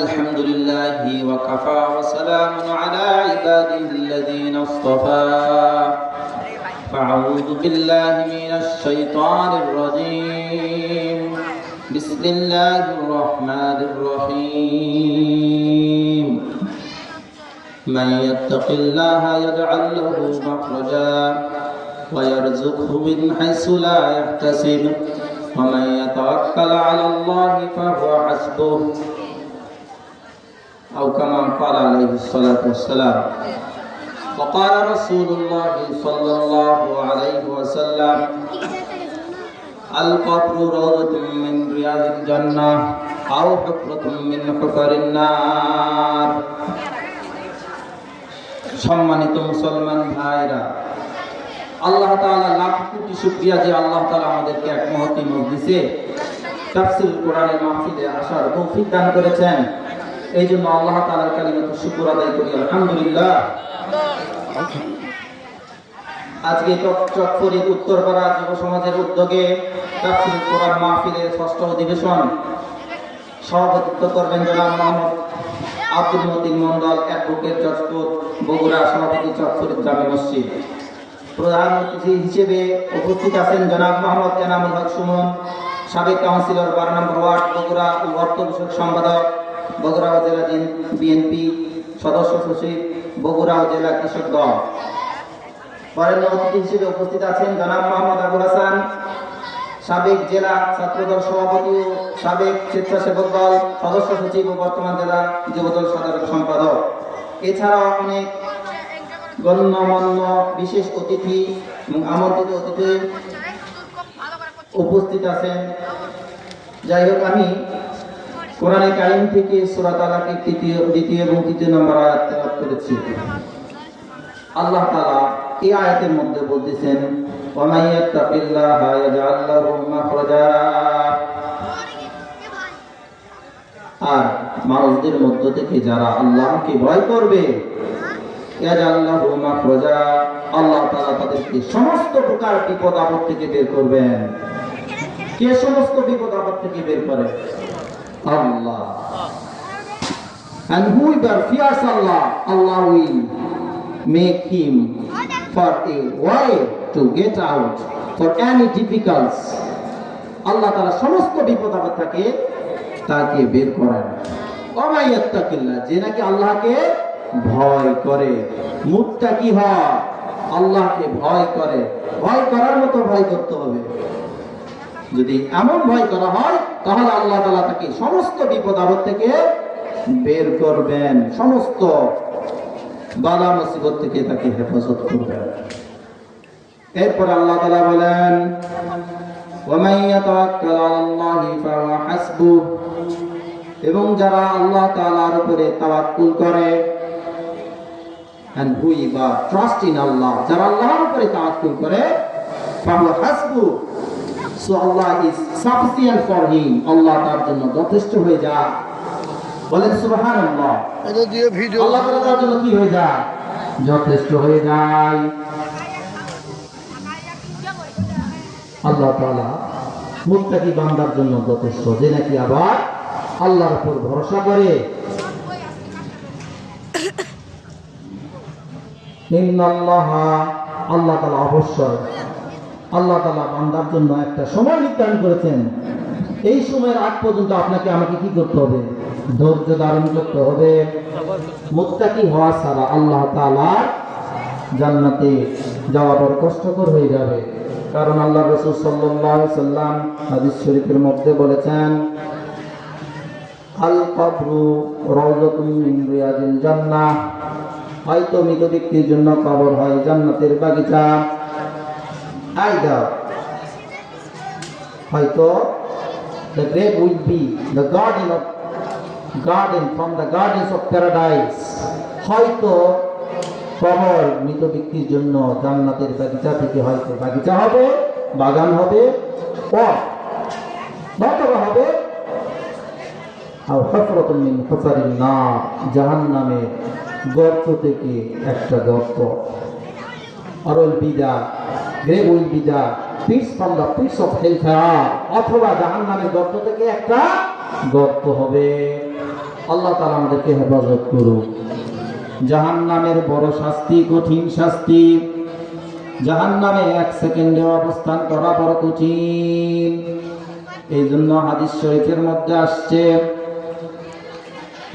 الحمد لله وكفى وسلام على عباده الذين اصطفى فأعوذ بالله من الشيطان الرجيم بسم الله الرحمن الرحيم من يتق الله يجعل له مخرجا ويرزقه من حيث لا يحتسب ومن يتوكل على الله فهو حسبه أو كما قال عليه الصلاة والسلام. وقال رسول الله صلى الله عليه وسلم القبر روضة من رياض الجنة أو حفرة من حفر النار. সম্মানিত মুসলমান ভাইরা, আল্লাহ তাআলা লাখ কোটি শুকরিয়া যে আল্লাহ তাআলা আমাদেরকে এক মহতী মজলিসে তাফসীর কোরআনের মাহফিলে আসার তৌফিক দান করেছেন। এই জন্য আল্লাহ তাআলার কালিমাত শুকর আদায় করি আলহামদুলিল্লাহ। আজকে চকফরি উত্তরপাড়া যুব সমাজের উদ্যোগে তাফসীর কোরআন মাহফিলের 6ষ্ঠ অধিবেশন সভাপতিত্ব করবেন জনাব মোহাম্মদ আব্দুল মতিন মন্ডল, অ্যাডভোকেট, জজকোট, বগুড়া, সভাপতি চকফরি জামে মসজিদ। প্রধান অতিথি হিসেবে উপস্থিত আছেন জনাব মোহাম্মদ এনামুল হক সুমন, সাবেক কাউন্সিলর 12 নম্বর ওয়ার্ড বগুড়া ও অর্থ বিষয়ক সম্পাদক বগুড়া জেলা বিএনপি, সদস্য সচিব বগুড়া জেলা কৃষক দল। বরেণ্য অতিথি হিসেবে উপস্থিত আছেন জনাব মোহাম্মদ আবুল হাসান, সাবেক জেলা ছাত্রদল সভাপতি ও সাবেক স্বেচ্ছাসেবক দল সদস্য সচিব ও বর্তমান জেলা যুবদল সাধারণ সম্পাদক। এছাড়াও অনেক গণ্যমান্য বিশেষ অতিথি এবং আমন্ত্রিত অতিথি উপস্থিত আছেন। যাই হোক, আমি কোরআনে কারীম থেকে সূরা তালাকের দ্বিতীয় এবং তৃতীয় নম্বর আয়াত তেলাওয়াত করেছি। আল্লাহ তাআলা এই আয়াতের মধ্যে বলতেছেন ওয়া মান ইয়াত্তাকিল্লাহা ইয়াজআল লাহু মাখরাজা, আর মানুষদের মধ্য থেকে যারা আল্লাহকে ভয় করবে ইয়াজআল লাহু মাখরাজা, আল্লাহ তাআলা তাদেরকে সমস্ত প্রকার বিপদ আপদ থেকে বের করবেন। কে সমস্ত বিপদ আপদ থেকে বের করে? Allah. And whoever fears Allah, Allah will make him for a way to get out for any difficulties. Allah তাআলা সমস্ত বিপদ আপদ থেকে তাকে বের করেন। ওয়া মান ইয়াত্তাকিল্লাহ, যে নাকি আল্লাহকে ভয় করে, মুত্তাকি হয়, আল্লাহকে ভয় করে। ভয় করার মতো ভয় করতে হবে। যদি এমন ভয় করা হয় তাহলে আল্লাহ তাআলা তাকে সমস্ত বিপদ আপদ থেকে বের করবেন, সমস্ত বালা মুসিবত থেকে তাকে হেফাজত করবেন। এরপর আল্লাহ তাআলা বলেন ওয়া মান ইয়াতাওয়াক্কাল আলাল্লাহি ফাহুয়া হাসবুহ, এবং যারা আল্লাহ তাআলার উপরে তাওয়াক্কুল করে, and whoever trust in Allah, যারা আল্লাহর উপরে তাওয়াক্কুল করে, ফাহুয়া হাসবুহ, so Allah is sufficient for him, Allah তার জন্য যথেষ্ট হয়ে যায়। বলেন সুবহানাল্লাহ। এটা দিয়ে ভিডিও আল্লাহ তার জন্য কি হয়ে যায়? যথেষ্ট হয়ে যায়। আল্লাহ তাআলা মুত্তাকি বান্দার জন্য যথেষ্ট, যে নাকি আবার আল্লাহর উপর ভরসা করে। ইন্নাল্লাহা, আল্লাহ তাআলা অবশ্যই, আল্লাহ তাআলা বান্দার জন্য একটা সময় নির্ধারণ করেছেন। এই সময়ের আগ পর্যন্ত আপনাকে আমাকে কি করতে হবে? ধৈর্য ধারণ করতে হবে। মুত্তাকি হওয়া ছাড়া আল্লাহ তাআলা জান্নাতে যাওয়া বড় কষ্টকর হয়ে যাবে। কারণ আল্লাহ রাসূল সাল্লাল্লাহু আলাইহি সাল্লাম হাদিস শরীফের মধ্যে বলেছেন আল কবরু রাওযাতুম মিন রিয়াদিল জান্নাহ, হয়তো মৃত ব্যক্তির জন্য কবর হয় জান্নাতের বাগিচা। Either হয়তো the grave will be the garden from the gardens of paradise, হয়তো কবর মৃত ব্যক্তির জন্য জান্নাতের বাগিচা থেকে হয়তো বাগিচা হবে, বাগান হবে, অথবা হবে আও হুফরাতুম মিন হুফারিন নার, জাহান্নামের গর্ত থেকে একটা গর্ত। আর grave will be the pits from the pits of hellfire, অথবা জাহান্নামের গর্ত থেকে একটা গর্ত হবে। আল্লাহ তাআলা আমাদেরকে হেফাজত করুক। জাহান্নামের বড় শাস্তি, কঠিন শাস্তি। জাহান্নামে 1 সেকেন্ডে অবস্থান করা বড় কঠিন। এই জন্য হাদিস শরীফের মধ্যে আসছে,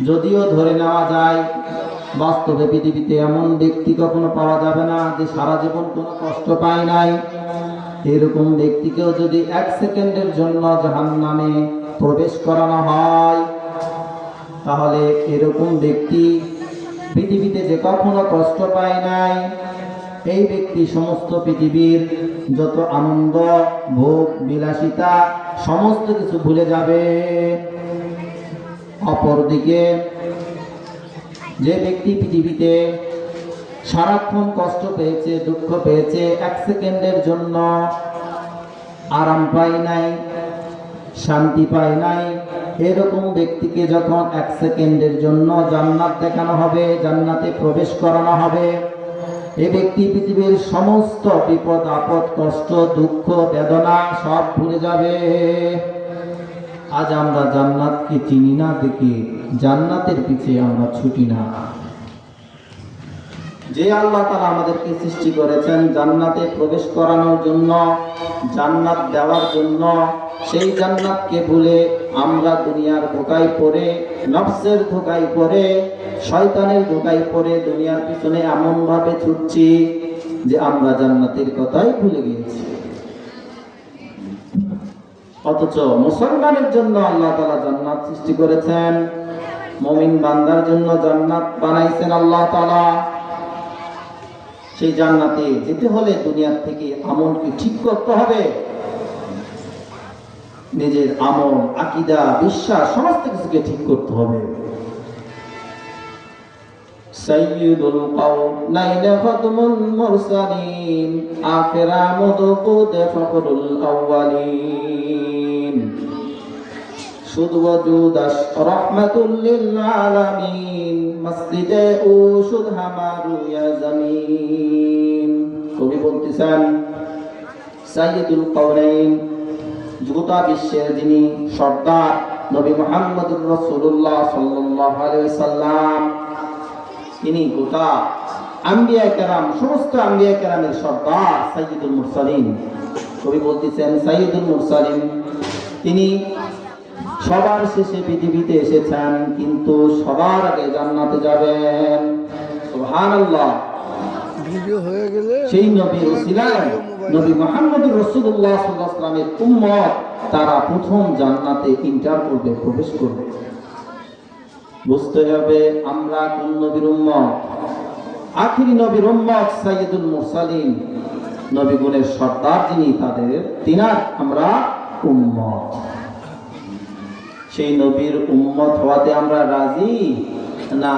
যদিও ধরে নেওয়া যায় বাস্তবে পৃথিবীতে এমন ব্যক্তি কখনো পাওয়া যাবে না যে সারা জীবন কোনো কষ্ট পায় নাই। এরকম ব্যক্তিকেও যদি 1 সেকেন্ডের জন্য জাহান্নামে প্রবেশ করানো হয়, তাহলে এরকম ব্যক্তি পৃথিবীতে যে কখনো কষ্ট পায় নাই, এই ব্যক্তি সমস্ত পৃথিবীর যত আনন্দ, ভোগ, বিলাসিতা সমস্ত কিছু ভুলে যাবে। অপরদিকে যে ব্যক্তি পৃথিবীতে সারাক্ষণ কষ্ট পেয়েছে, দুঃখ পেয়েছে, 1 সেকেন্ডের জন্য আরাম পায় নাই, শান্তি পায় নাই, এরকম ব্যক্তিকে যখন 1 সেকেন্ডের জন্য জান্নাত দেখানো হবে, জান্নাতে প্রবেশ করানো হবে, এই ব্যক্তি পৃথিবীর সমস্ত বিপদ আপদ, কষ্ট, দুঃখ, বেদনা সব ভুলে যাবে। আজ আমরা জান্নাতকে চিনি না দেখে জান্নাতের পিছে আমরা ছুটি না। যে আল্লাহ তাআলা আমাদেরকে সৃষ্টি করেছেন জান্নাতে প্রবেশ করানোর জন্য, জান্নাত দেওয়ার জন্য, সেই জান্নাতকে ভুলে আমরা দুনিয়ার ধোঁকায় পড়ে, নফসের ধোঁকায় পড়ে, শয়তানের ধোঁকায় পড়ে দুনিয়ার পিছনে এমন ভাবে ছুটছি যে আমরা জান্নাতের কথাই ভুলে গিয়েছি। অথচ মুসলমানের জন্য আল্লাহ তাআলা জান্নাত সৃষ্টি করেছেন, মুমিন বান্দার জন্য জান্নাত বানাইছেন আল্লাহ তাআলা। সেই জান্নাতে যেতে হলে দুনিয়ার থেকে আমলকে ঠিক করতে হবে। নিজের আমল, আকীদা, বিশ্বাস সমস্ত কিছুকে ঠিক করতে হবে। সাইয়্যিদুল কাওনাইন খাতমুল মুরসালিন আখিরা মুদকুদ ফখরুল আউয়ালিন শুদ ওয়াজুদাস রাহমাতুল লিল আলামিন মসজিদে ও শুদ হামারু ইয়া জামিন। কবি বলতেছেন সাইয়্যিদুল কাওনাইন, গোটা বিশ্বের যিনি সর্দার নবী মুহাম্মদুর রাসূলুল্লাহ সাল্লাল্লাহু আলাইহি ওয়াসাল্লাম, তিনি গোটা আম্বিয়া কেরাম, সমস্ত আম্বিয়া কেরামের সর্দার সাইয়্যিদুল মুরসালিন। কবি বলতেছেন সাইয়্যিদুল মুরসালিন, তিনি সবার শেষে পৃথিবীতে এসেছেন, কিন্তু সবার আগে জান্নাতে যাবেন। সুবহানাল্লাহ। ভিডিও হয়ে গেলে সেই নবীর ওসিলায় নবী মুহাম্মদুর রাসূলুল্লাহ সাল্লাল্লাহু আলাইহি ওয়াসাল্লামের উম্মত তারা প্রথম জান্নাতে এন্টার করবে, প্রবেশ করবে। বুঝতে হবে আমরা কোন নবীর উম্মত। আখিরি নবীর উম্মত সাইয়্যিদুল মুরসালিন, নবীগণের সর্দার যিনি, তিনার আমরা উম্মত। সেই নবীর উম্মত হওয়াতে আমরা রাজি না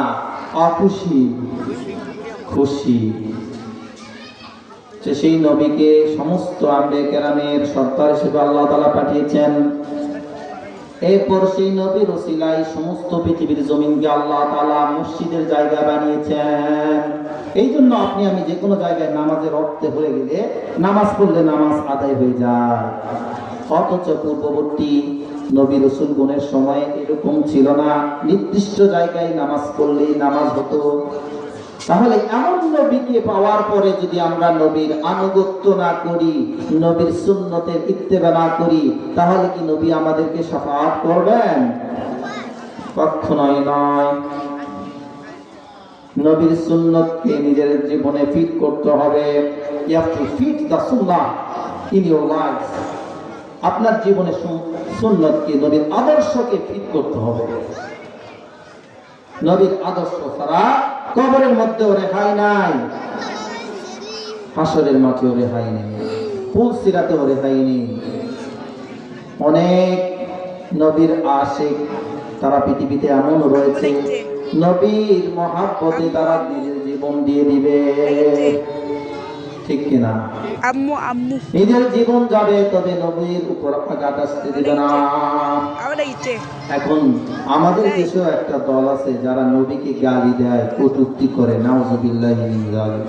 অখুশি? খুশি। সেই নবীকে সমস্ত আম্বিয়া কেরামের সর্দার হিসেবে আল্লাহ তাআলা পাঠিয়েছেন। এরপর সেই নবীর ওসিলায় সমস্ত পৃথিবীর জমিনকে আল্লাহ তাআলা মসজিদের জায়গা বানিয়েছেন। এই জন্য আপনি আমি যে কোনো জায়গায় নামাজের অর্থে হয়ে গেলে নামাজ পড়লে নামাজ আদায় হয়ে যায়। অথচ পূর্ববর্তী নবী রাসূলগণের সময় এরকম ছিল না, নির্দিষ্ট জায়গায় নামাজ পড়লেই নামাজ হতো। তাহলে এমন নবীকে পাওয়ার পরে যদি আমরা নবীর আনুগত্য না করি, নবীর সুন্নতের ইত্তেবা না করি, তাহলে কি নবী আমাদেরকে শাফাআত করবেন? কখনোই নয়। নবীর সুন্নতকে নিজের জীবনে ফিট করতে হবে। You have to fit the sunnah in your life. আপনার জীবনে সুন্নতকে, নবীর আদর্শকে ফিট করতে হবে। নবীর আদর্শ ছাড়া কবরের মধ্যেও রেহাই নাই, হাসরের মাঠেও রেহাই নেই, পুল সিরাতেও রেহাই নেই। অনেক নবীর আশিক তারা পৃথিবীতে এমন রয়েছে, নবীর মহাব্বতে তারা নিজের জীবন দিয়ে দিবে, ঠিক কিনা? আম্মু আম্মু নিজের জীবন যাবে, তবে নবীর উপর আঘাত আসতে দিবে না। এখন আমাদের দেশেও একটা দল আছে যারা নবীকে গালি দেয়, কটূক্তি করে, নাউযুবিল্লাহি মিন যালিক।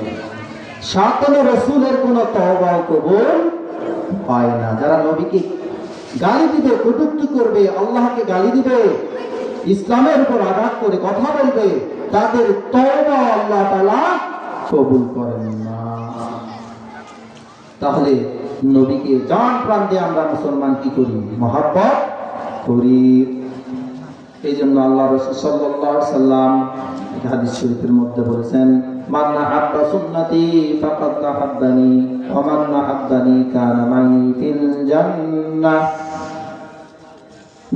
সাতনে রাসূলের কোনো তওবা কবুল হয় না। যারা নবীকে গালি দিবে, কটূক্তি করবে, আল্লাহকে গালি দিবে, ইসলামের উপর আঘাত করে কথা বলবে, তাদের তওবা আল্লাহ তাআলা কবুল করেন না। তাহলে নবীকে জান প্রাণ দিয়ে আমরা মুসলমান কি করি? মহব্বত করি। এই জন্য আল্লাহ রাসূল সাল্লাল্লাহু আলাইহি সাল্লাম হাদিস শরীফের মধ্যে বলেছেন, মান আহাব্বা সুন্নতি ফাকাদ আহাব্বানি ওয়া মান আহাব্বানি কানা মাই ফিল জান্নাহ।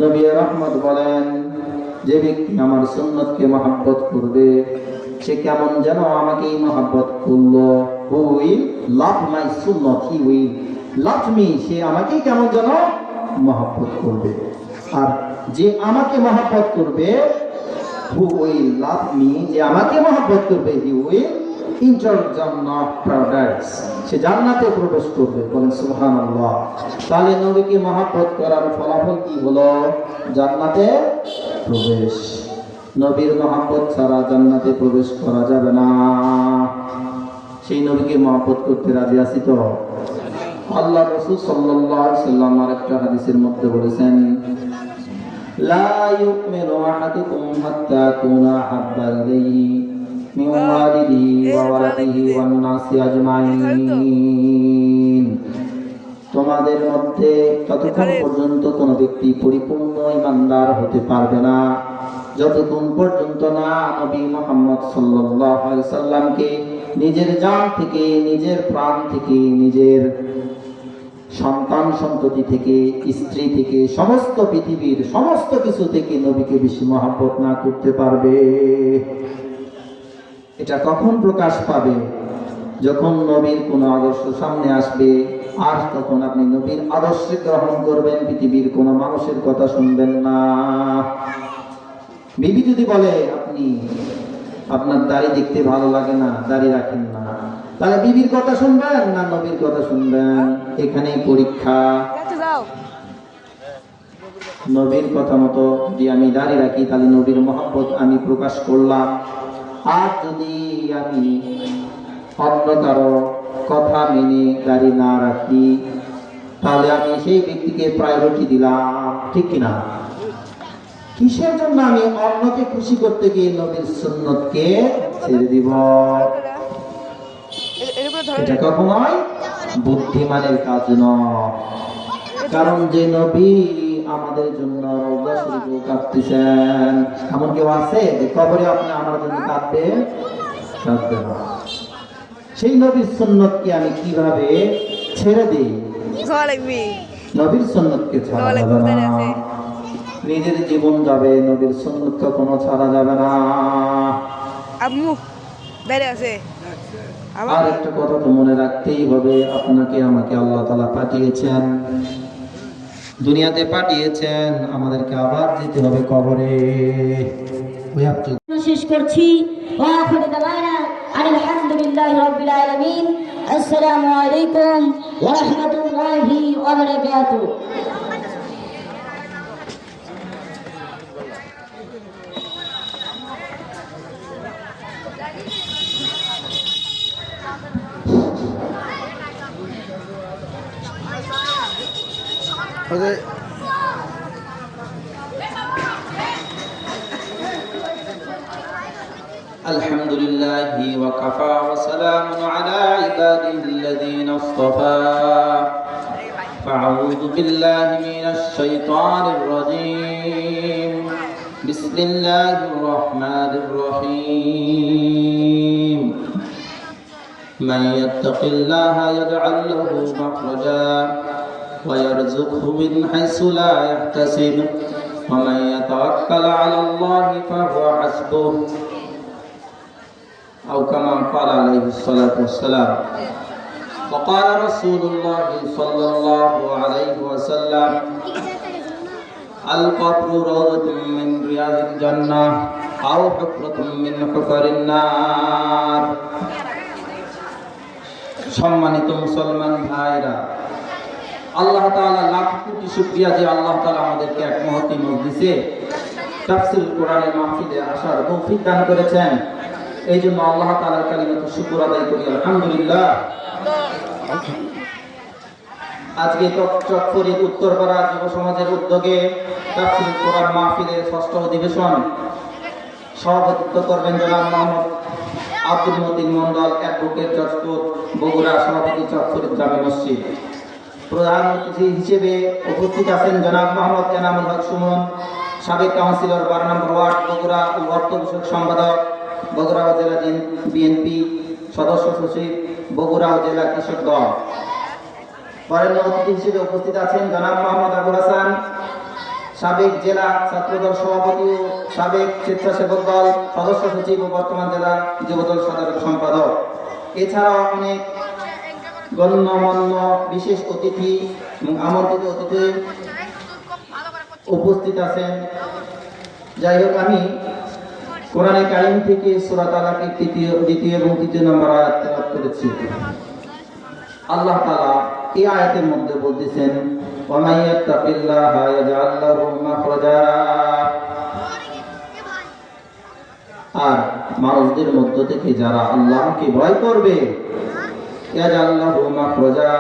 নবী রহমত বলেন, যে ব্যক্তি আমার সুন্নতকে মহব্বত করবে সে কেমন যেন আমাকেই মহব্বত করলো। হু উইল লাভ মাই সুন্নত, হি উইল লাভ মি, সে আমাকেই কেমন যেন মহব্বত করবে। আর যে আমাকে মহব্বত করবে, হু উইল লাভ মি, যে আমাকে মহব্বত করবে, হি উইল এন্টার জান্নাত প্যারাডাইস, সে জান্নাতে প্রবেশ করবে। বলেন সুবহানাল্লাহ। তাহলে নবীকে মহব্বত করার ফলাফল কি হলো? জান্নাতে প্রবেশ। নবীর মহব্বত ছাড়া জান্নাতে প্রবেশ করা যাবে না। সেই নবীকে মহব্বত করতে রাজি আছি তো? আল্লাহ রাসূল সাল্লাল্লাহু আলাইহি সাল্লাম আরেকটা হাদিসের মধ্যে বলেছেন, লা ইউমিনু আহাদুকুম হাত্তা কুনা হাব্বা ইলাইহি মিন ওয়ালিদিহি ওয়া ওয়ালাদিহি ওয়ান নাসি আজমাইন। তোমাদের মধ্যে ততক্ষণ পর্যন্ত কোন ব্যক্তি পরিপূর্ণ ঈমানদার হতে পারবে না যতক্ষণ পর্যন্ত না নবী মুহাম্মদ সাল্লাল্লাহু আলাইহি সাল্লামকে নিজের জান থেকে, নিজের প্রাণ থেকে, নিজের সন্তান সন্ততি থেকে, স্ত্রী থেকে, সমস্ত পৃথিবীর সমস্ত কিছু থেকে নবীকে বেশি মহব্বত না করতে পারবে। এটা কখন প্রকাশ পাবে? যখন নবীর কোন আদর্শ সামনে আসবে, আর তখন আপনি নবীর আদর্শ গ্রহণ করবেন, পৃথিবীর কোন মানুষের কথা শুনবেন না। বিবি যদি বলে আপনি আপনার দাড়ি দেখতে ভালো লাগে না, দাড়ি রাখেন না, তাহলে বিবির কথা শুনবেন না নবীর কথা শুনবেন? এখানেই পরীক্ষা। নবীর কথা মতো যদি আমি দাড়ি রাখি, তাহলে নবীর মহব্বত আমি প্রকাশ করলাম। আর যদি আমি অন্য কারো কথা মেনে দাড়ি না রাখি, তাহলে আমি সেই ব্যক্তিকে প্রায়োরিটি দিলাম, ঠিক কিনা? কিসের জন্য আমি অন্যকে খুশি করতে গিয়ে নবীর সুন্নতকে ছেড়ে দিব? এটা কখনোই বুদ্ধিমানের কাজ নয়। কারণ যে নবী আমাদের জন্য রওজা শরীফে কাঁদতেছেন, এমন কেউ আছে যে কবরে আপনি আমার জন্য কাঁদবে? কাঁদবে না। সেই নবীর সুন্নতকে আমি কিভাবে ছেড়ে দিই? নবীর সুন্নতকে ছাড়া যাবে না। নিজের জীবন যাবে, নবীর সুন্নত কখনো ছাড়া যাবে না। আর একটা কথা তো মনে রাখতেই হবে, আপনাকে আমাকে আল্লাহ তাআলা পাঠিয়েছেন, দুনিয়াতে পাঠিয়েছেন, আমাদেরকে আবার যেতে হবে কবরে। শেষ করছি। আলহামদুলিল্লাহি রাব্বিল আলামিন। আসসালামু আলাইকুম ওয়া রাহমাতুল্লাহি ওয়া বারাকাতুহু। الحمد لله وكفى وسلام على عباده الذين اصطفى فأعوذ بالله من الشيطان الرجيم بسم الله الرحمن الرحيم من يتق الله يجعل له مخرجا ويرزقه من حيث لا يحتسب ومن يتوكل على الله فهو حسبه أو كما قال عليه الصلاة والسلام. وقال رسول الله صلى الله عليه وسلم القبر روضة من رياض الجنة أو حفرة من حفر النار. সম্মানিত মুসলমান ভাইরা, আল্লাহ তাআলা লাখ কোটি শুকরিয়া যে আল্লাহ তাআলা আমাদেরকে এক মহতী মজলিসে তাফসীরুল কোরআনের মাহফিলে আসার তৌফিক দান করেছেন। এই জন্য আল্লাহ তাআলার কালিমাতে শুকর আদায় করি, আলহামদুলিল্লাহ। আজকে চট্টগ্রাম উত্তরপাড়া যুব সমাজের উদ্যোগে তাফসীর কোরআন মাহফিলের ৬ষ্ঠ অধিবেশন সভাপতিত্ব করবেন জনাব মোহাম্মদ আব্দুল মতিন মন্ডল, অ্যাডভোকেট, জজপুর, বগুড়া, সভাপতি চট্টগ্রাম জামে মসজিদ। প্রধান অতিথি হিসেবে উপস্থিত আছেন জনাব মোহাম্মদ এনামুল হক সুমন, সাবেক কাউন্সিলর 12 নম্বর ওয়ার্ড, বগুড়া ও অর্থ বিষয়ক সম্পাদক, বগুড়া জেলা বিএনপি, সদস্য সচিব, বগুড়া জেলা কৃষক দল। বরেণ্য অতিথি হিসেবে উপস্থিত আছেন জনাব মোহাম্মদ আবুল হাসান, সাবেক জেলা ছাত্রদল সভাপতি ও সাবেক স্বেচ্ছাসেবক দল সদস্য সচিব ও বর্তমান জেলা যুবদল সাধারণ সম্পাদক। এছাড়াও অনেক গণ্যমান্য বিশেষ অতিথি এবং আমন্ত্রিত অতিথি উপস্থিত আছেন। যাই হোক, আমি কোরআনে কারিম থেকে সূরা তালাকের দ্বিতীয় এবং তৃতীয় নম্বর আয়াত তেলাওয়াত করেছি। আল্লাহ তাআলা এই আয়াতের মধ্যে বলতেছেন, ওয়া মান ইয়াত্তাকিল্লাহা ইয়াজআল লাহু মাখরাজা। আর মানুষদের মধ্য থেকে যারা আল্লাহকে ভয় করবে, ইয়াজআল লাহু মাখরাজা,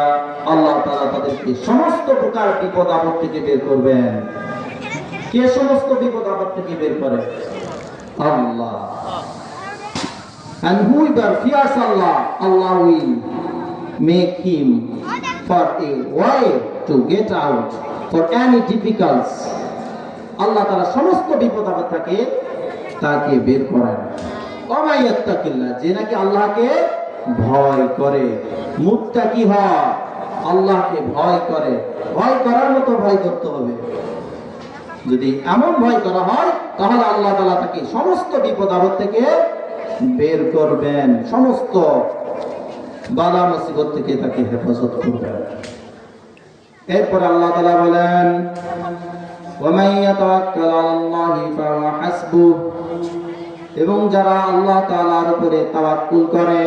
আল্লাহ তাআলা তাদেরকে সমস্ত প্রকার বিপদ আপদ থেকে বের করবেন। কে সমস্ত বিপদ আপদ থেকে বের করে? Allah. And whoever fears Allah, Allah will make him for a way to get out for any difficulties. Allah তাআলা সমস্ত বিপদ আপদ থেকে তাকে বের করেন। ওয়া ইয়াত্তাকিল্লাহ, যে নাকি আল্লাহকে ভয় করে, মুত্তাকি হয়, আল্লাহকে ভয় করে। ভয় করার মতো ভয় করতে হবে। যদি এমন ভয় করা হয় তাহলে আল্লাহ তাআলা তাকে সমস্ত বিপদ আপদ থেকে বের করবেন, সমস্ত বালা মুসিবত থেকে তাকে হেফাজত করবেন। এরপর আল্লাহ তাআলা বলেন, ওয়া মান ইয়াতাওয়াক্কাল আলাল্লাহি ফাহুয়া হাসবুহ, এবং যারা আল্লাহ তাআলার উপরে তাওয়াক্কুল করে,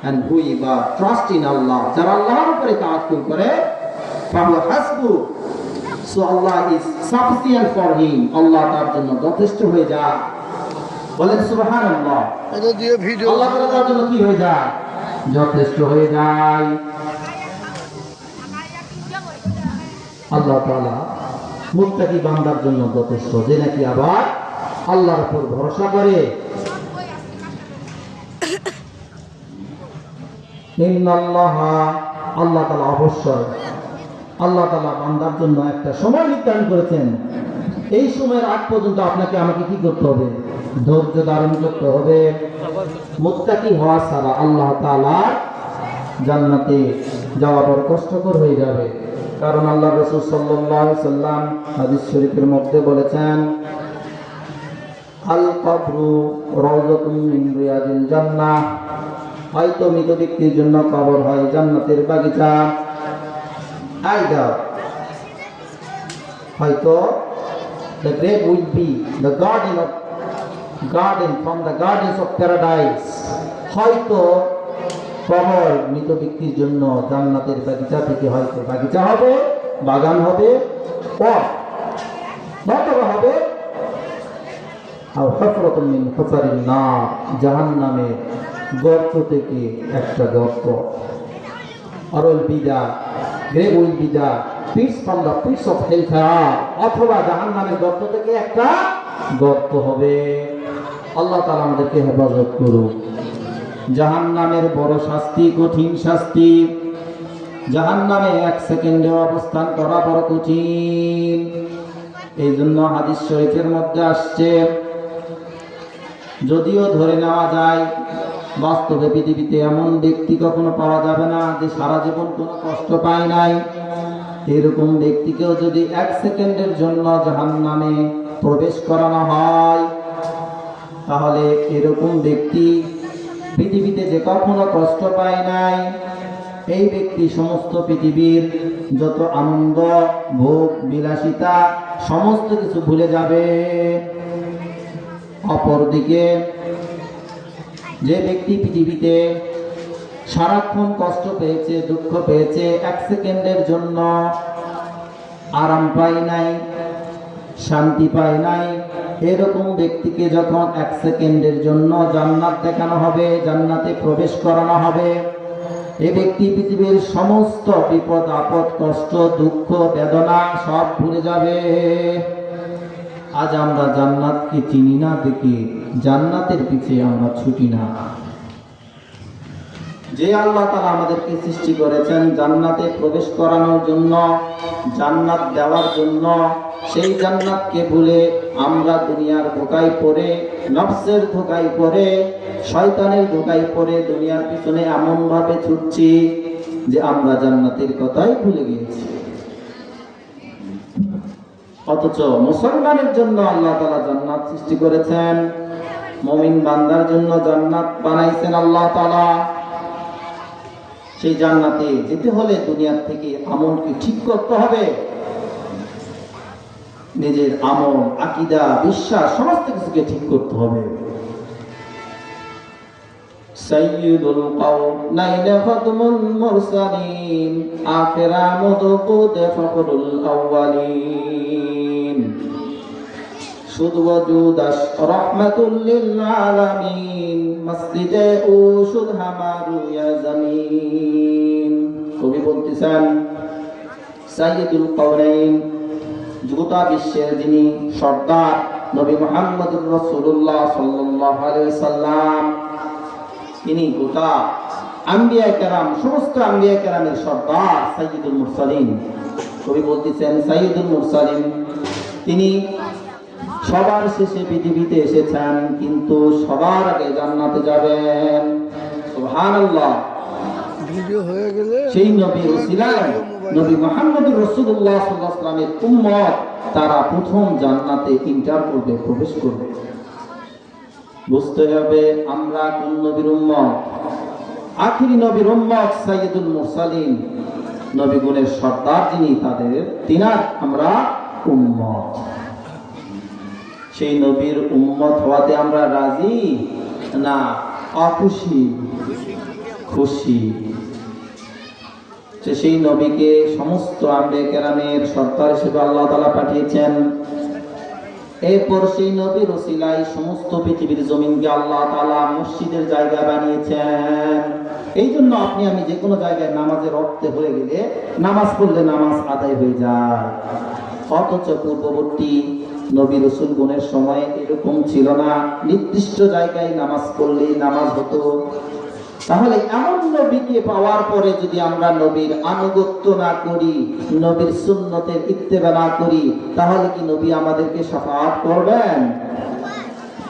and whoever trust in Allah, যারা আল্লাহর উপরে তাওয়াক্কুল করে, ফাহুয়া হাসবুহ, so Allah is sufficient for him, Allah তার জন্য যথেষ্ট হয়ে যায়। বলেন সুবহানাল্লাহ। এটা দিয়ে ভিডিও আল্লাহ তার জন্য কি হয়ে যায়? যথেষ্ট হয়ে যায়। আল্লাহ তাআলা মুত্তাকি বান্দার জন্য যথেষ্ট, যে নাকি আবার আল্লাহর উপর ভরসা করে। ইন্নাল্লাহা, আল্লাহ তাআলা অবশ্যই, আল্লাহ তাআলা বান্দার জন্য একটা সময় নির্ধারণ করেছেন। এই সময়ের আগ পর্যন্ত আপনাকে আমাকে কি করতে হবে? ধৈর্য ধারণ করতে হবে। মুত্তাকি হওয়া ছাড়া আল্লাহ তাআলা জান্নাতে যাওয়া বড় কষ্টকর হয়ে যাবে। কারণ আল্লাহ রাসূল সাল্লাল্লাহু আলাইহি সাল্লাম হাদিস শরীফের মধ্যে বলেছেন, আল কবরু রাওযাতুম মিন রিয়াদিল জান্নাহ, হয়তো মৃত ব্যক্তির জন্য কবর হয় জান্নাতের বাগিচা। Either হয়তো the grave will be the garden from the gardens of paradise, হয়তো কবর মৃত ব্যক্তির জন্য জান্নাতের বাগিচা থেকে হয়তো বাগিচা হবে, বাগান হবে, অথবা হবে আও হুফরাতুম মিন হুফারিন নার, জাহান্নামের গর্ত থেকে একটা গর্ত। আর grave will be the pits from the pits of hellfire, অথবা জাহান্নামের গর্ত থেকে একটা গর্ত হবে। আল্লাহ তাআলা আমাদেরকে হেফাজত করুন। জাহান্নামের বড় শাস্তি, কঠিন শাস্তি। জাহান্নামে 1 সেকেন্ডে অবস্থান করা বড় কঠিন। এই জন্য হাদিস শরীফের মধ্যে আসছে, যদিও ধরে নেওয়া যায় বাস্তবে পৃথিবীতে এমন ব্যক্তি কখনো পাওয়া যাবে না যে সারা জীবন কোনো কষ্ট পায় নাই। এরকম ব্যক্তিকেও যদি 1 সেকেন্ডের জন্য জাহান্নামে প্রবেশ করানো হয়, তাহলে এরকম ব্যক্তি পৃথিবীতে যে কখনো কষ্ট পায় নাই, এই ব্যক্তি সমস্ত পৃথিবীর যত আনন্দ, ভোগ, বিলাসিতা সমস্ত কিছু ভুলে যাবে। অপরদিকে যে ব্যক্তি পৃথিবীতে সারাক্ষণ কষ্ট পেয়েছে, দুঃখ পেয়েছে, 1 সেকেন্ডের জন্য আরাম পায় নাই, শান্তি পায় নাই, এরকম ব্যক্তিকে যখন 1 সেকেন্ডের জন্য জান্নাত দেখানো হবে, জান্নাতে প্রবেশ করানো হবে, এই ব্যক্তি পৃথিবীর সমস্ত বিপদ আপদ কষ্ট দুঃখ বেদনা সব ভুলে যাবে। আজ আমরা জান্নাতকে চিনি না দেখে জান্নাতের পিছে আমরা ছুটি না। যে আল্লাহ তাআলা আমাদেরকে সৃষ্টি করেছেন জান্নাতে প্রবেশ করানোর জন্য, জান্নাত দেওয়ার জন্য, সেই জান্নাতকে ভুলে আমরা দুনিয়ার ধোঁকায় পড়ে, নফসের ধোঁকায় পড়ে, শয়তানের ধোঁকায় পড়ে দুনিয়ার পিছনে এমন ভাবে ছুটছি যে আমরা জান্নাতের কথাই ভুলে গিয়েছি। অথচ মুসলমানের জন্য আল্লাহ তাআলা জান্নাত সৃষ্টি করেছেন, মুমিন বান্দার জন্য জান্নাত বানাইছেন আল্লাহ তাআলা। সেই জান্নাতে যেতে হলে দুনিয়ার থেকে আমলকে ঠিক করতে হবে। নিজের আমল, আকীদা, বিশ্বাস সমস্ত কিছুকে ঠিক করতে হবে। সাইয়্যিদুল কাওনাইন খাতমুল মুরসালিন আখিরা মুদকুদ ফখরুল আউয়ালিন শুধু ওয়াজুদাস রাহমাতুল লিল আলামিন মসজিদে ও শুধু হামারু ইয়া জামিন। কবি বলতেছেন সাইয়্যিদুল কাওনাইন, গোটা বিশ্বের যিনি সর্দার নবী মুহাম্মদুর রাসূলুল্লাহ সাল্লাল্লাহু আলাইহি ওয়াসাল্লাম, তিনি গোটা আম্বিয়া কেরাম, সমস্ত আম্বিয়া কেরামের সর্দার সাইয়্যিদুল মুরসালিন। কবি বলতেছেন সাইয়্যিদুল মুরসালিন, তিনি সবার শেষে পৃথিবীতে এসেছেন কিন্তু সবার আগে জান্নাতে যাবেন। সুবহানাল্লাহ। ভিডিও হয়ে গেলে সেই নবী ওসিলায় নবী মুহাম্মদুর রাসূলুল্লাহ সাল্লাল্লাহু আলাইহি ওয়াসাল্লামের উম্মত তারা প্রথম জান্নাতে এন্টার করবে, প্রবেশ করবে। বুঝতে হবে আমরা কোন নবীর উম্মত। আখিরি নবীর উম্মত সাইয়্যিদুল মুরসালিন, নবীগণের সর্দার যিনি, তিনার আমরা উম্মত। সেই নবীর উম্মত হওয়াতে আমরা রাজি না অখুশি? খুশি। সেই নবীকে সমস্ত আম্বিয়া কেরামের সর্দার হিসেবে আল্লাহ তাআলা পাঠিয়েছেন। এরপর সেই নবীর ওসিলায় সমস্ত পৃথিবীর জমিনকে আল্লাহ তাআলা মসজিদের জায়গা বানিয়েছেন। এই জন্য আপনি আমি যে কোনো জায়গায় নামাজের অর্থে হয়ে গেলে নামাজ পড়লে নামাজ আদায় হয়ে যায়। অথচ পূর্ববর্তী নবী রাসূল গণের সময় এরকম ছিল না, নির্দিষ্ট জায়গায় নামাজ পড়লেই নামাজ হতো। তাহলে এমন নবীকে পাওয়ার পরে যদি আমরা নবীর আনুগত্য না করি, নবীর সুন্নতের ইত্তেবা না করি, তাহলে কি নবী আমাদেরকে শাফাআত করবেন?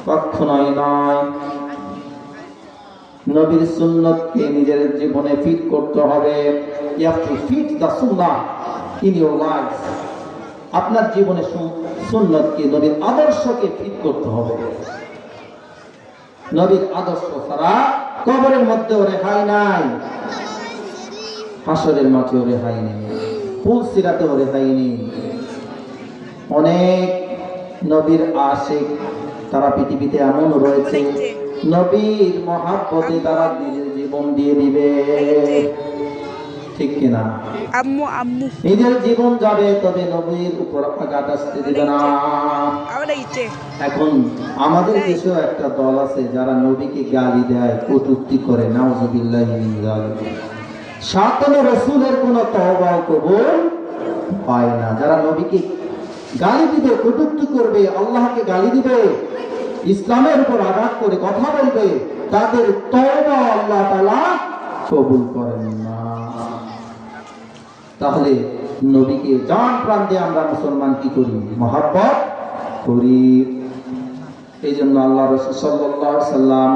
কখনোই নয়। নবীর সুন্নতকে নিজের জীবনে ফিট করতে হবে। You have to fit the sunnah in your life. আপনার জীবনে সুন্নতকে, নবীর আদর্শকে ফিট করতে হবে। নবীর আদর্শ ছাড়া কবরের মধ্যেও রেহাই নাই, হাসরের মাঠেও রেহাই নেই, পুল সিরাতেও রেহাই নেই। অনেক নবীর আশিক তারা পৃথিবীতে এমন রয়েছে, নবীর মহাব্বতে তারা নিজের জীবন দিয়ে দিবে, ঠিক কিনা? আম্মু আম্মু নিজের জীবন যাবে, তবে নবীর উপর আঘাত আসতে দিবে না। এখন আমাদের দেশেও একটা দল আছে যারা নবীকে গালি দেয়, কটূক্তি করে, নাউযুবিল্লাহি মিন যালিক। সাতন রাসূলের কোনো তওবা কবুল হয় না। যারা নবীকে গালি দিবে, কটূক্তি করবে, আল্লাহকে গালি দিবে, ইসলামের উপর আঘাত করে কথা বলবে, তাদের তওবা আল্লাহ তাআলা কবুল করেন না। তাহলে নবীকে জান প্রাণ দিয়ে আমরা মুসলমান কি করি? মহব্বত করি। এই জন্য আল্লাহ রাসূল সাল্লাল্লাহু আলাইহি ওয়াসাল্লাম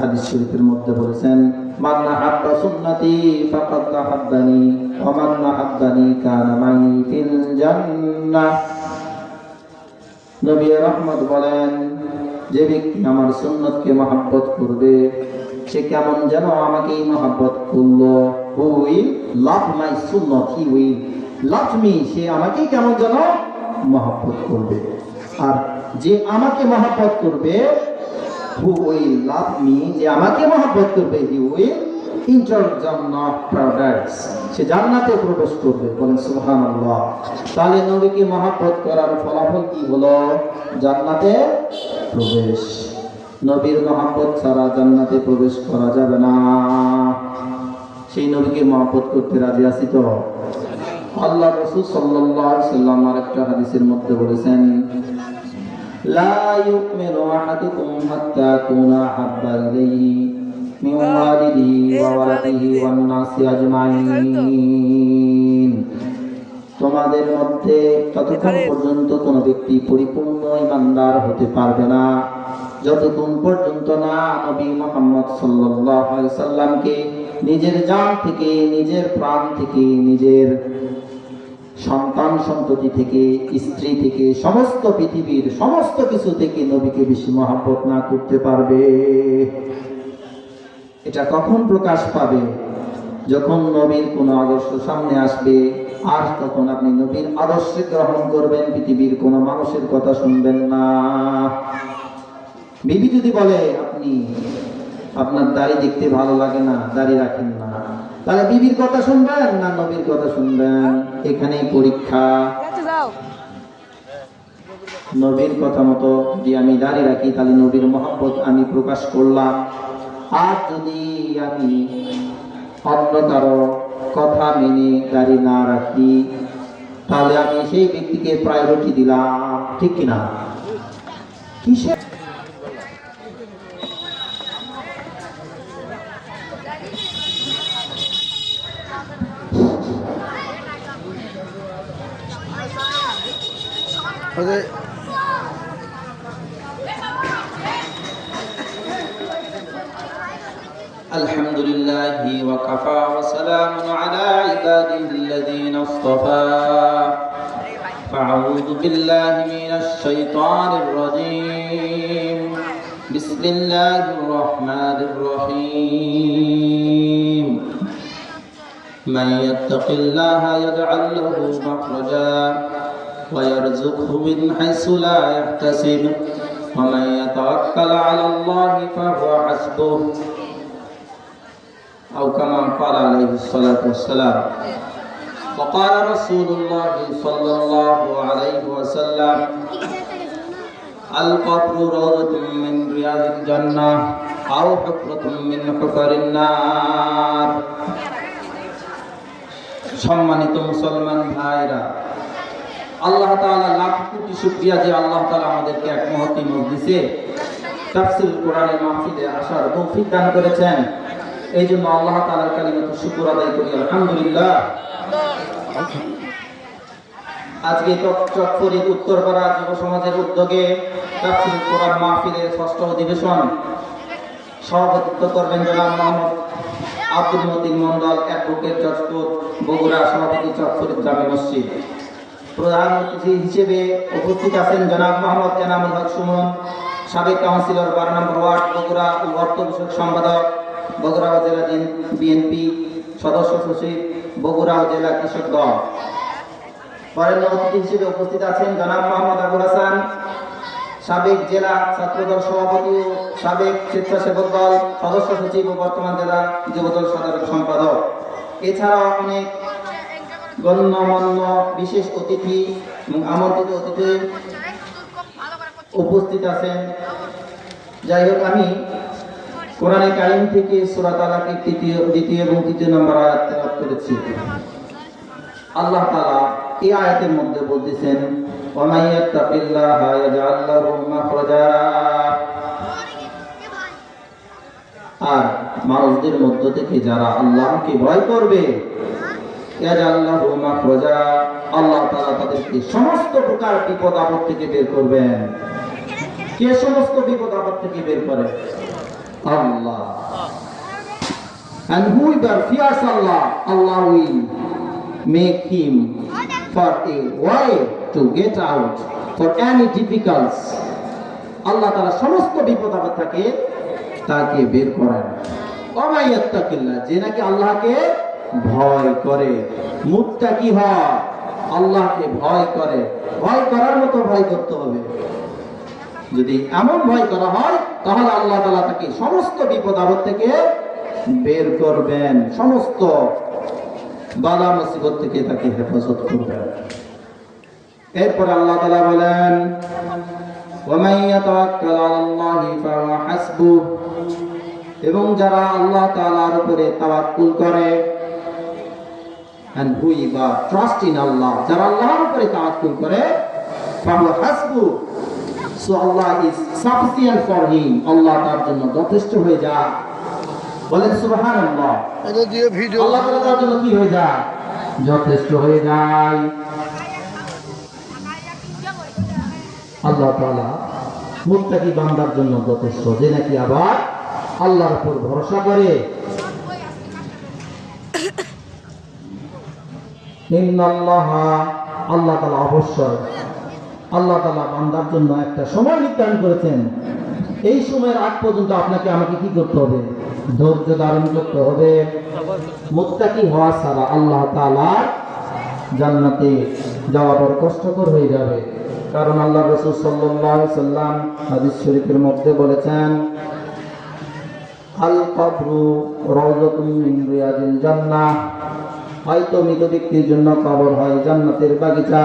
হাদিস শরীফের মধ্যে বলেছেন, মান আহাব্বা সুন্নতি ফাকাদ আহাব্বানি ওয়া মান আহাব্বানি কানা মাই ফিল জান্নাহ। নবী রাহমাত বলেন, যে ব্যক্তি আমার সুন্নতকে মহব্বত করবে সে কেমন যেন আমাকেই মহব্বত করলো। Who will love my sunnah, he will love me. সে আমাকেই কেমন যেন মহব্বত করবে। আর যে আমাকে মহব্বত করবে, who will love me, যে আমাকে মহব্বত করবে, he will enter Jannah paradise, সে জান্নাতে প্রবেশ করবে। বলেন সুবহানাল্লাহ। তাহলে নবীকে মহব্বত করার ফলাফল কি হলো? জান্নাতে প্রবেশ। নবীর মহব্বত ছাড়া জান্নাতে প্রবেশ করা যাবে না। সেই নবীকে মহব্বত করতে রাজি আছি তো? আল্লাহ রাসূল সাল্লাল্লাহু আলাইহি ওয়াসাল্লাম আরেকটা হাদিসের মধ্যে বলেছেন, লা ইউমিনু আহাদুকুম হাত্তা কুনা হাব্বা ইলাইহি মিন ওয়ালিদিহি ওয়া ওয়ালাদিহি ওয়ান নাসি আজমাইন। তোমাদের মধ্যে ততক্ষণ পর্যন্ত কোন ব্যক্তি পরিপূর্ণ ঈমানদার হতে পারবে না যতক্ষণ পর্যন্ত না নবী মুহাম্মদ সাল্লাল্লাহু আলাইহি ওয়াসাল্লামকে নিজের জান থেকে, নিজের প্রাণ থেকে, নিজের সন্তান সন্ততি থেকে, স্ত্রী থেকে, সমস্ত পৃথিবীর সমস্ত কিছু থেকে নবীকে বেশি মহব্বত না করতে পারবে। এটা কখন প্রকাশ পাবে? যখন নবীর কোন আদর্শ সামনে আসবে, আর তখন আপনি নবীর আদর্শ গ্রহণ করবেন, পৃথিবীর কোন মানুষের কথা শুনবেন না। বিবি যদি বলে আপনি আপনার দাড়ি দেখতে ভালো লাগে না, দাড়ি রাখেন না, তাহলে বিবির কথা শুনবেন না নবীর কথা শুনবেন? এখানেই পরীক্ষা। নবীর কথা মতো যদি আমি দাড়ি রাখি, তাহলে নবীর মহব্বত আমি প্রকাশ করলাম। আর যদি আমি অন্য কারো কথা মেনে দাড়ি না রাখি, তাহলে আমি সেই ব্যক্তিকে প্রায়োরিটি দিলাম, ঠিক কিনা? কিসে আলহামদুলিল্লাহি ওয়া কাফা ওয়া সালামুন আলা ইবাদিল্লাযীনা ইসতাফা। আউযু বিল্লাহি মিনাশ শাইতানির রাজীম। বিসমিল্লাহির রাহমানির রহিম। মান ইয়াত্তাকিল্লাহা ইয়াজআল লাহু মাখরাজা ওয়া ইয়ারযুকহু মিন হাইসু লা ইয়াহতাসিব ওয়া মান ইয়াতাওয়াক্কাল আলা আল্লাহি ফাহুয়া হাসবুহ। أو كما قال عليه الصلاة والسلام. وقال رسول الله صلى الله عليه وسلم القبر روضة من رياض الجنة أو حفرة من حفر النار. সম্মানিত মুসলমান ভাইরা, আল্লাহ তাআলা লাখ কোটি শুকরিয়া যে আল্লাহ তাআলা আমাদেরকে এক মহতী মজলিসে তাফসীরুল কোরআনের মাহফিলে আসার তৌফিক দান করেছেন। এই জন্য আল্লাহ তাআলার কালিমাতুল শুকর আদায় করি, আলহামদুলিল্লাহ। আজকে চকফরিদ উত্তরপাড়া যুব সমাজের উদ্যোগে তাফসীরুল কোরআন মাহফিলের ৬ষ্ঠ অধিবেশন সভাপতিত্ব করবেন জনাব মোহাম্মদ আব্দুল মতিন মন্ডল, অ্যাডভোকেট, জজকোট, বগুড়া, সভাপতি চকফরিদ জামে মসজিদ। প্রধান অতিথি হিসেবে উপস্থিত আছেন জনাব মোহাম্মদ এনামুল হক সুমন, সাবেক কাউন্সিলর 12 নম্বর ওয়ার্ড বগুড়া ও অর্থ বিষয়ক সম্পাদক বগুড়া জেলা বিএনপি, সদস্য সচিব বগুড়া জেলা কৃষক দল। বরেণ্য অতিথি হিসেবে উপস্থিত আছেন জনাব মোহাম্মদ আবুল হাসান, সাবেক জেলা ছাত্রদল সভাপতি ও সাবেক স্বেচ্ছাসেবক দল সদস্য সচিব ও বর্তমান জেলা যুবদল সাধারণ সম্পাদক। এছাড়াও অনেক গণ্যমান্য বিশেষ অতিথি এবং আমন্ত্রিত অতিথি উপস্থিত আছেন। যাই হোক, আমি কোরআনে কারীম থেকে সূরা তালাকের দ্বিতীয় এবং তৃতীয় নম্বর আয়াত তেলাওয়াত করেছি। আল্লাহ তাআলা এই আয়াতের মধ্যে বলতেছেন, ওয়া মান ইয়াত্তাকিল্লাহা ইয়াজআল লাহু মাখরাজা। আর মানুষদের মধ্য থেকে যারা আল্লাহকে ভয় করবে, ইয়াজআল লাহু মাখরাজা, আল্লাহ তাআলা তাদেরকে সমস্ত প্রকার বিপদ আপদ থেকে বের করবেন। কে সমস্ত বিপদ আপদ থেকে বের করে? Allah. And whoever fears Allah, Allah will make him for a way to get out for any difficulties. Allah তাআলা সমস্ত বিপদ আপদ থেকে তাকে বের করেন। ওয়া মান ইয়াত্তাকিল্লাহ, যে নাকি আল্লাহকে ভয় করে, মুত্তাকি হয়, আল্লাহকে ভয় করে। ভয় করার মতো ভয় করতে হবে। যদি এমন ভয় করা হয়, তাহলে আল্লাহ তাআলা তাকে সমস্ত বিপদ আপদ থেকে বের করবেন, সমস্ত বালা মুসিবত থেকে তাকে হেফাজত করবেন। এরপর আল্লাহ তাআলা বলেন, ওয়া মান ইয়াতাওয়াক্কাল আলাল্লাহি ফাহুয়া হাসবুহ। এবং যারা আল্লাহ তাআলার উপরে তাওয়াক্কুল করে, and whoever trust in Allah, যারা আল্লাহর উপরে তাওয়াক্কুল করে, ফাহুয়া হাসবু, so Allah is sufficient for him, আল্লাহ তার জন্য যথেষ্ট হয়ে যায়। বলেন সুবহানাল্লাহ। এটা দিয়ে ভিডিও আল্লাহ তাআলা তার জন্য কি হয়ে যায়? যথেষ্ট হয়ে যায়। আল্লাহ তাআলা মুত্তাকি বান্দার জন্য যথেষ্ট, যে নাকি আবার আল্লাহর উপর ভরসা করে। ইন্নাল্লাহা, আল্লাহ তাআলা অবশ্যই, আল্লাহ তাআলা বান্দার জন্য একটা সময় নির্ধারণ করেছেন। এই সময়ের আগ পর্যন্ত আপনাকে আমাকে কি করতে হবে? ধৈর্য ধারণ করতে হবে। মুত্তাকি হওয়া ছাড়া আল্লাহ তাআলা জান্নাতে যাওয়া বড় কষ্টকর হয়ে যাবে। কারণ আল্লাহ রাসূল সাল্লাল্লাহু আলাইহি সাল্লাম হাদিস শরীফের মধ্যে বলেছেন, আল কবরু রাওযাতুম মিন রিয়াদিল জান্নাহ, হয়তো মৃত ব্যক্তির জন্য কবর হয় জান্নাতের বাগিচা।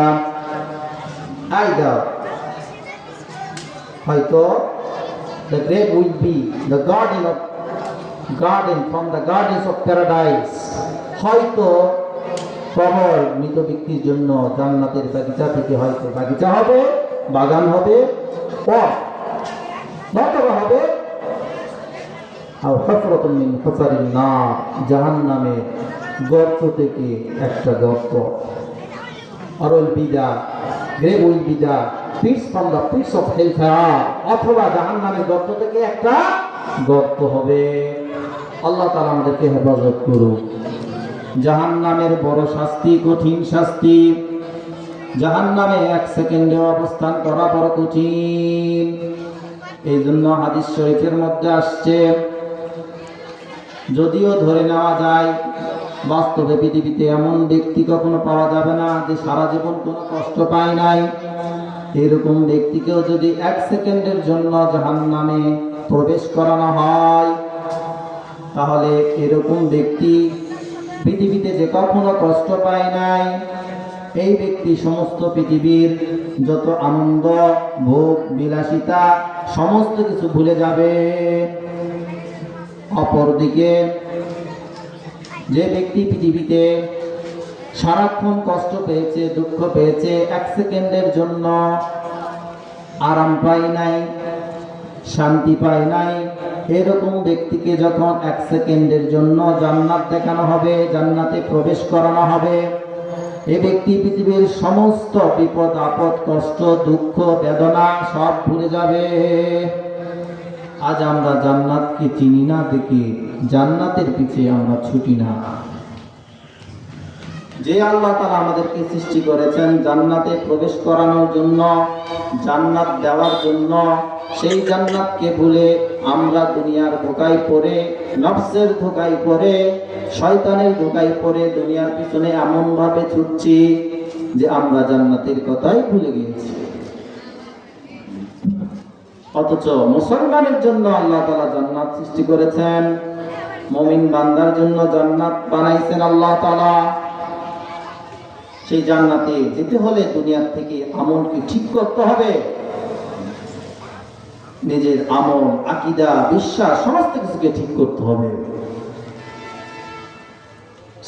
আইদার হয়তো the grave will be the garden from the gardens of paradise, হয়তো কবর মৃত ব্যক্তির জন্য জান্নাতের বাগিচা থেকে হয়তো বাগিচা হবে, বাগান হবে, অথবা হবে হুফরাতুম মিন হুফারিন নার, জাহান্নামের গর্ত থেকে একটা গর্ত। or will be the grave will be the pits from the pits of hellfire, অথবা জাহান্নামের গর্ত থেকে একটা গর্ত হবে। আল্লাহ তাআলা আমাদেরকে হেফাজত করুক। জাহান্নামের বড় শাস্তি, কঠিন শাস্তি। জাহান্নামে এক সেকেন্ডে অবস্থান করা বড় কঠিন। এই জন্য হাদিস শরীফের মধ্যে আসছে, যদিও ধরে নেওয়া যায় বাস্তবে পৃথিবীতে এমন ব্যক্তি কখনো পাওয়া যাবে না যে সারা জীবন কোনো কষ্ট পায় নাই। এরকম ব্যক্তিকেও যদি এক সেকেন্ডের জন্য জাহান্নামে প্রবেশ করানো হয়, তাহলে এরকম ব্যক্তি পৃথিবীতে যে কখনো কষ্ট পায় নাই, এই ব্যক্তি সমস্ত পৃথিবীর যত আনন্দ, ভোগ, বিলাসিতা সমস্ত কিছু ভুলে যাবে। অপরদিকে যে ব্যক্তি পৃথিবীতে সারাক্ষণ কষ্ট পেয়েছে, দুঃখ পেয়েছে, এক সেকেন্ডের জন্য আরাম পায় নাই, শান্তি পায় নাই, এরকম ব্যক্তিকে যখন এক সেকেন্ডের জন্য জান্নাত দেখানো হবে, জান্নাতে প্রবেশ করানো হবে, এই ব্যক্তি পৃথিবীর সমস্ত বিপদ আপদ, কষ্ট, দুঃখ, বেদনা সব ভুলে যাবে। আজ আমরা জান্নাতকে চিনি না দেখি জান্নাতের পিছে আমরা ছুটি না। যে আল্লাহ তাআলা আমাদেরকে সৃষ্টি করেছেন জান্নাতে প্রবেশ করানোর জন্য, জান্নাত দেওয়ার জন্য, সেই জান্নাতকে ভুলে আমরা দুনিয়ার ধোঁকায় পড়ে, নফসের ধোঁকায় পড়ে, শয়তানের ধোঁকায় পড়ে দুনিয়ার পিছনে এমন ভাবে ছুটছি যে আমরা জান্নাতের কথাই ভুলে গিয়েছি। অথচ মুসলমানের জন্য আল্লাহ তাআলা জান্নাত সৃষ্টি করেছেন, মুমিন বান্দার জন্য জান্নাত বানাইছেন আল্লাহ তাআলা। সেই জান্নাতে যেতে হলে দুনিয়ার থেকে আমলকে ঠিক করতে হবে। নিজের আমল, আকীদা, বিশ্বাস সমস্ত কিছুকে ঠিক করতে হবে।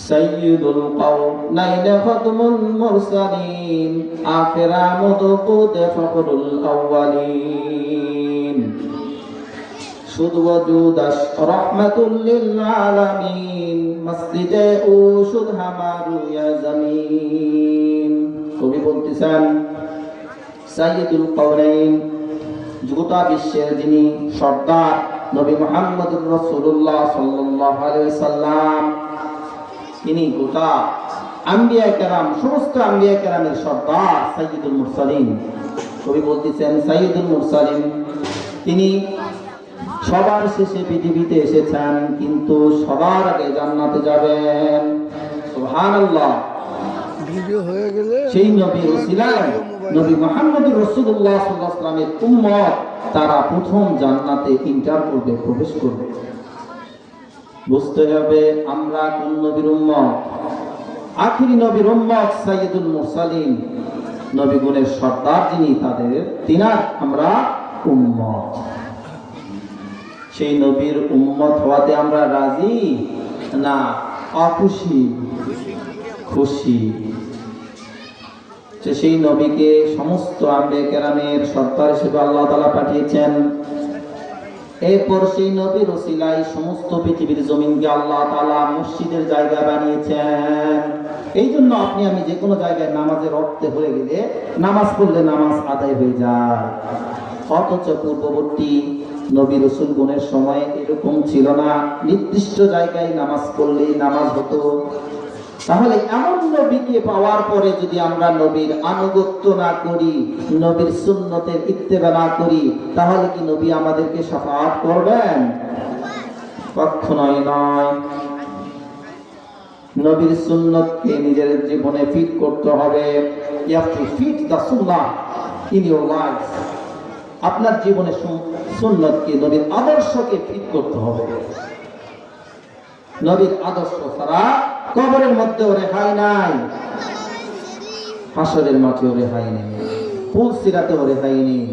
সাইয়্যিদুল কাওনাইন খাতমুল মুরসালিন, আখিরা মুদকুদ ফখরুল আউয়ালিন, শুধু ওয়াজুদাস রাহমাতুল লিল আলামিন, মসজিদে উশুদ হামারু ইয়া জামিন। কবি বলতেছেন, সাইয়্যিদুল কাওনাইন, গোটা বিশ্বের যিনি সর্দার, নবী মুহাম্মদুর রাসূলুল্লাহ সাল্লাল্লাহু আলাইহি সাল্লাম, তিনি গোটা আম্বিয়া কেরাম, সমস্ত আম্বিয়া কেরামের সর্দার, সাইয়্যিদুল মুরসালিন। কবি বলতেছেন, সাইয়্যিদুল মুরসালিন তিনি সবার শেষে পৃথিবীতে এসেছেন, কিন্তু সবার আগে জান্নাতে যাবেন। সুবহানাল্লাহ। ভিডিও হয়ে গেলে সেই নবী ওসিলায় নবী মুহাম্মদুর রাসূলুল্লাহ সাল্লাল্লাহু আলাইহি ওয়াসাল্লামের উম্মত, তারা প্রথম জান্নাতে এন্টার করবে, প্রবেশ করবে। বুঝতে হবে আমরা কোন নবীর উম্মত। আখিরি নবীর উম্মত সাইয়্যিদুল মুরসালিন, নবীগণের সর্দার যিনি, তিনার আমরা উম্মত। সেই নবীর উম্মত হওয়াতে আমরা রাজি না অখুশি? খুশি। যে সেই নবীকে সমস্ত আম্বিয়া কেরামের সর্দার হিসেবে আল্লাহ তাআলা পাঠিয়েছেন। এরপর সেই নবীর ওসিলায় সমস্ত পৃথিবীর জমিনকে আল্লাহ তাআলা মসজিদের জায়গা বানিয়েছেন। এই জন্য আপনি আমি যে কোনো জায়গায় নামাজের রক্তে হয়ে গেলে নামাজ পড়লে নামাজ আদায় হয়ে যায়। অথচ পূর্ববর্তী নবী রাসূলগণের সময় এরকম ছিল না, নির্দিষ্ট জায়গায় নামাজ পড়লেই নামাজ হতো। তাহলে এমন নবীকে পাওয়ার পরে যদি আমরা নবীর আনুগত্য না করি, নবীর সুন্নতের ইত্তেবা না করি, তাহলে কি নবী আমাদেরকে শাফাআত করবেন? কখনোই নয়। নবীর সুন্নতকে নিজের জীবনে ফিট করতে হবে। You have to fit the sunnah in your life. আপনার জীবনে সুন্নতকে, নবীর আদর্শকে ফিট করতে হবে। নবীর আদর্শ ছাড়া কবরের মধ্যেও রেহাই নাই, হাসরের মাঠেও রেহাই নেই, পুল সিরাতেও রেহাই নেই।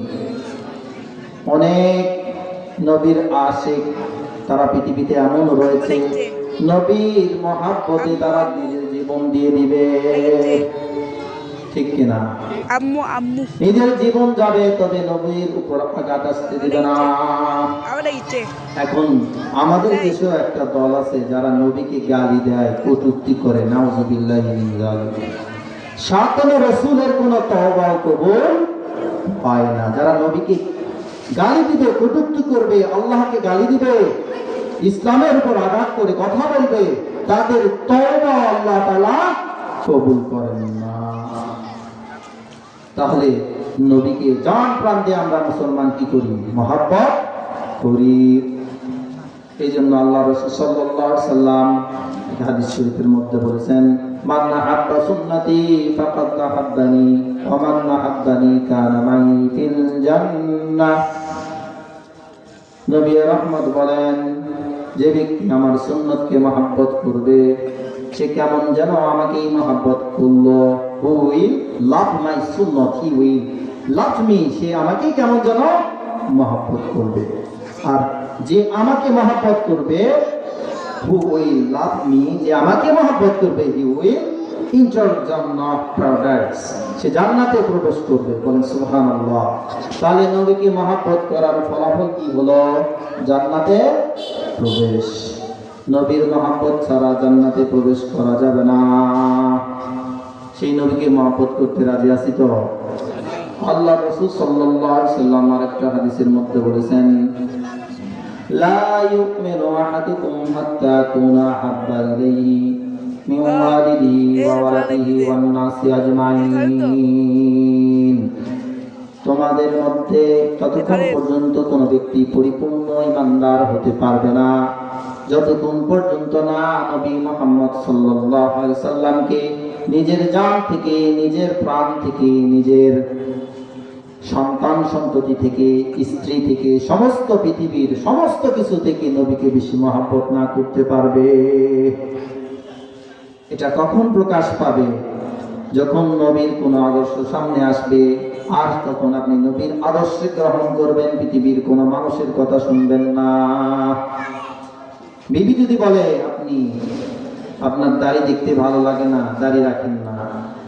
অনেক নবীর আশিক তারা পৃথিবীতে এমন রয়েছে, নবীর মহাব্বতে তারা নিজের জীবন দিয়ে দিবে, ঠিক কিনা? আম্মু আম্মু নিজের জীবন যাবে, তবে নবীর উপর আঘাত আসতে দিবে না। এখন আমাদের দেশেও একটা দল আছে যারা নবীকে গালি দেয়, কটূক্তি করে, নাউযুবিল্লাহি মিন যালিক। সাতনে রাসূলের কোনো তওবা কবুল হয় না। যারা নবীকে গালি দিবে, কটূক্তি করবে, আল্লাহকে গালি দিবে, ইসলামের উপর আঘাত করে কথা বলবে, তাদের তওবা আল্লাহ তাআলা কবুল করেন না। তাহলে নবীকে জান প্রাণ দিয়ে আমরা মুসলমান কি করি? মহব্বত করি। এই জন্য আল্লাহ রাসূল সাল্লাল্লাহু আলাইহি সাল্লাম হাদিস শরীফের মধ্যে বলেছেন, মান আহাব্বা সুন্নতি ফাকাদ আহাব্বানি ওয়া মান আহাব্বানি কানা মাই ফিল জান্নাহ। নবী রাহমাত বলেন, যে ব্যক্তি আমার সুন্নতকে মহব্বত করবে, সে কেমন যেন আমাকেই মহব্বত করলো। Who will love my sunnah, he will love me. সে আমাকেই কেমন যেন মহব্বত করবে। আর যে আমাকে মহব্বত করবে, who will love me, যে আমাকে মহব্বত করবে, he will enter Jannah paradise, সে জান্নাতে প্রবেশ করবে। বলেন সুবহানাল্লাহ। তাহলে নবীকে মহব্বত করার ফলাফল কি হলো? জান্নাতে প্রবেশ। নবীর মহব্বত ছাড়া জান্নাতে প্রবেশ করা যাবে না। সেই নবীকে মহব্বত করতে রাজি আছি তো? আল্লাহ রাসূল সাল্লাল্লাহু আলাইহি সাল্লাম আরেকটা হাদিসের মধ্যে বলেছেন, লা ইউমিনু আহাদুকুম হাত্তা কুনা হাব্বা ইলাইহি মিন ওয়ালিদিহি ওয়া ওয়ালাদিহি ওয়ান নাসি আজমাইন। তোমাদের মধ্যে ততক্ষণ পর্যন্ত কোন ব্যক্তি পরিপূর্ণ ঈমানদার হতে পারবে না, যতক্ষণ পর্যন্ত না নবী মুহাম্মদ সাল্লাল্লাহু আলাইহি সাল্লামকে নিজের জান থেকে, নিজের প্রাণ থেকে, নিজের সন্তান সন্ততি থেকে, স্ত্রী থেকে, সমস্ত পৃথিবীর সমস্ত কিছু থেকে নবীকে বেশি মহব্বত না করতে পারবে। এটা কখন প্রকাশ পাবে? যখন নবীর কোনো আদর্শ সামনে আসবে, আর তখন আপনি নবীর আদর্শ গ্রহণ করবেন, পৃথিবীর কোনো মানুষের কথা শুনবেন না। বিবি যদি বলে আপনি আপনার দাড়ি দেখতে ভালো লাগে না, দাড়ি রাখেন না,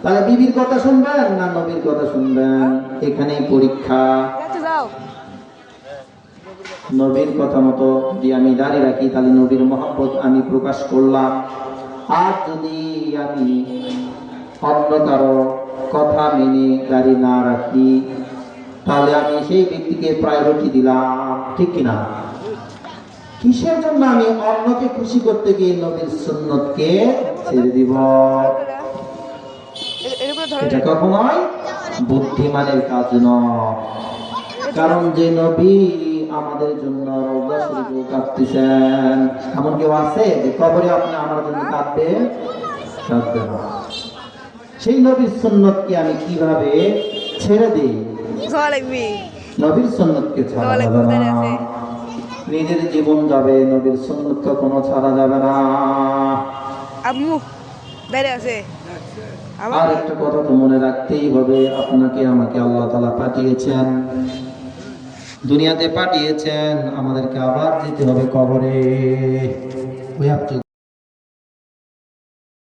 তাহলে বিবির কথা শুনবেন না নবীর কথা শুনবেন? এখানেই পরীক্ষা। নবীর কথা মতো যদি আমি দাড়ি রাখি, তাহলে নবীর মহব্বত আমি প্রকাশ করলাম। আর যদি আমি অন্য কারো কথা মেনে দাড়ি না রাখি, তাহলে আমি সেই ব্যক্তিকে প্রায়োরিটি দিলাম, ঠিক কিনা? কিসের জন্য আমি অন্যকে খুশি করতে গিয়ে নবীর সুন্নতকে ছেড়ে দিব? এটা কখনোই বুদ্ধিমানের কাজ নয়। কারণ যে নবী আমাদের জন্য রওজা শরীফে কাঁদতেছেন, এমন কেউ আছে যে কবরে আপনি আমার জন্য কাঁদবে? কাঁদবে না। সেই নবীর সুন্নতকে আমি কিভাবে ছেড়ে দিই? নবীর সুন্নতকে ছাড়া যাবে না। নিজের জীবন যাবে, নবীর সুন্নত কোনো ছাড়া যাবে না। আর একটা কথা তো মনে রাখতেই হবে, আপনাকে আমাকে আল্লাহ তাআলা পাঠিয়েছেন দুনিয়াতে পাঠিয়েছেন, আমাদেরকে আবার যেতে হবে কবরে। We have to